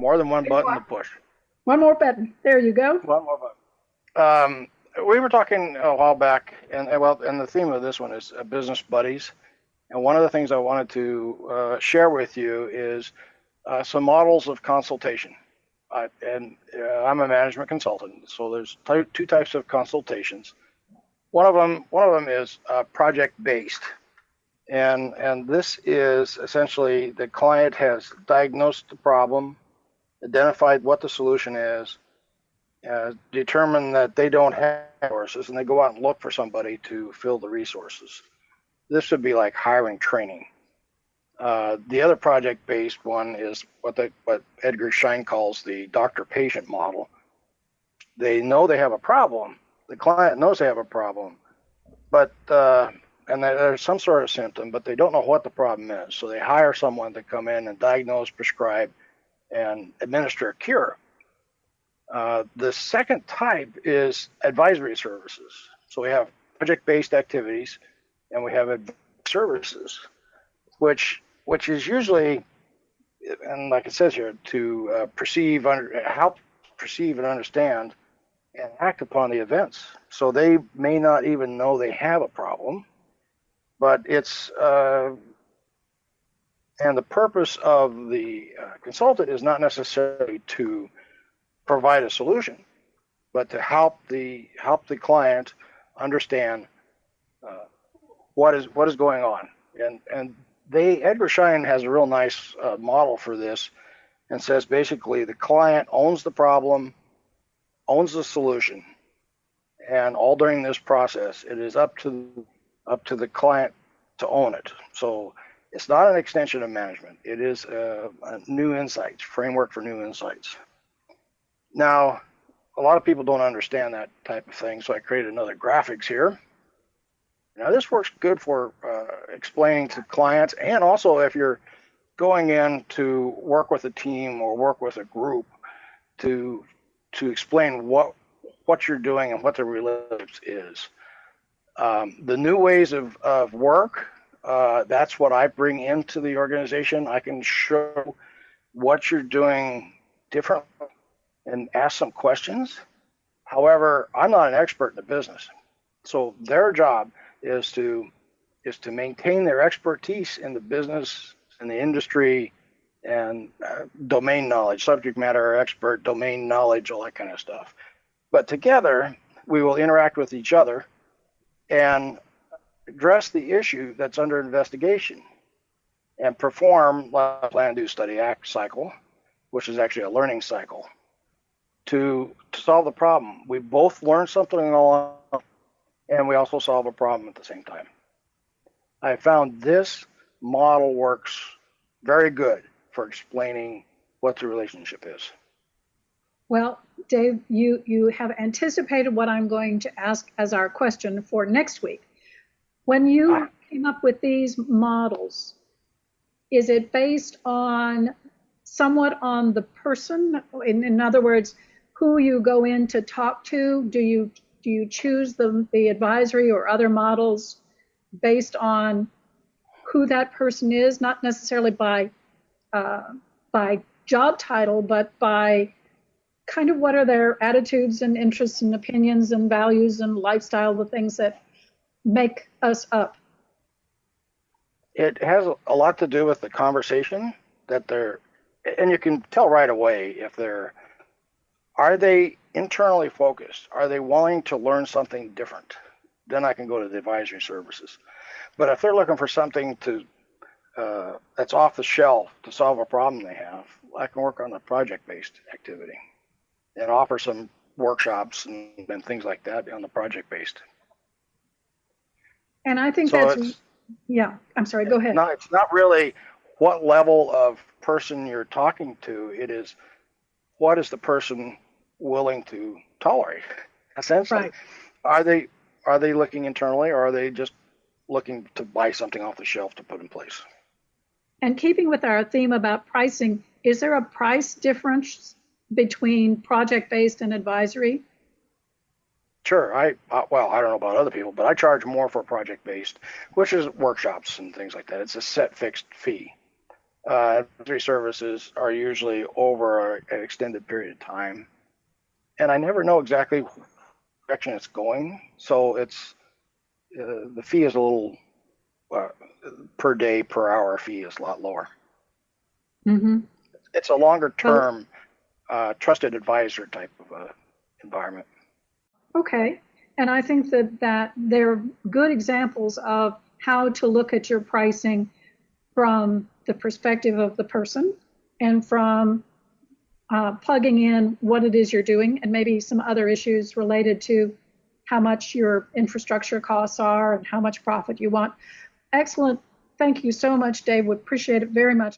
More than one There you button to are. push. One more button. There you go. One more button. We were talking a while back, and the theme of this one is business buddies. And one of the things I wanted to share with you is some models of consultation. I'm a management consultant, so there's two types of consultations. One of them is project based, and this is essentially the client has diagnosed the problem, identified what the solution is, determined that they don't have resources, and they go out and look for somebody to fill the resources. This would be like hiring training. The other project-based one is what Edgar Schein calls the doctor-patient model. They know they have a problem. The client knows they have a problem, but and there's some sort of symptom, but they don't know what the problem is. So they hire someone to come in and diagnose, prescribe, and administer a cure. The second type is advisory services. So we have project-based activities, and we have services, which is usually, and like it says here, to help perceive and understand and act upon the events. So they may not even know they have a problem, but and the purpose of the consultant is not necessarily to provide a solution, but to help the client understand uh, what is going on. And Edgar Schein has a real nice model for this, and says basically the client owns the problem, owns the solution, and all during this process, it is up to the client to own it. So it's not an extension of management. It is a new insights framework for new insights. Now, a lot of people don't understand that type of thing, so I created another graphics here. Now, this works good for explaining to clients, and also if you're going in to work with a team or work with a group to explain what you're doing and what the relationships is. The new ways of work, that's what I bring into the organization. I can show what you're doing different and ask some questions. However, I'm not an expert in the business, so their job is to maintain their expertise in the business and the industry and domain knowledge, subject matter expert, domain knowledge, all that kind of stuff. But together, we will interact with each other and address the issue that's under investigation and perform like plan, do, study, act cycle, which is actually a learning cycle, to solve the problem. We both learn something along, and we also solve a problem at the same time. I found this model works very good for explaining what the relationship is. Well, Dave, you have anticipated what I'm going to ask as our question for next week. When you came up with these models, is it based on somewhat on the person? In other words, who you go in to talk to? Do you choose the advisory or other models based on who that person is, not necessarily by job title, but by kind of what are their attitudes and interests and opinions and values and lifestyle, the things that make us up? It has a lot to do with the conversation that they're, and you can tell right away if are they internally focused? Are they willing to learn something different? Then I can go to the advisory services. But if they're looking for something that's off the shelf to solve a problem they have, I can work on the project-based activity and offer some workshops and things like that on the project-based. And I think So that's, yeah, I'm sorry, go ahead. it's not really what level of person you're talking to. It is what is the person willing to tolerate, essentially. Right. Are they looking internally, or are they just looking to buy something off the shelf to put in place? And keeping with our theme about pricing, is there a price difference between project-based and advisory? Sure. Well, I don't know about other people, but I charge more for project-based, which is workshops and things like that. It's a set fixed fee. Advisory services are usually over an extended period of time, and I never know exactly what direction it's going. So the fee is a little uh, per day per hour fee is a lot lower. Mm-hmm. It's a longer Well, term trusted advisor type of environment. okay. And I think that they're good examples of how to look at your pricing from the perspective of the person and from plugging in what it is you're doing and maybe some other issues related to how much your infrastructure costs are and how much profit you want. Excellent. Thank you so much, Dave. We appreciate it very much.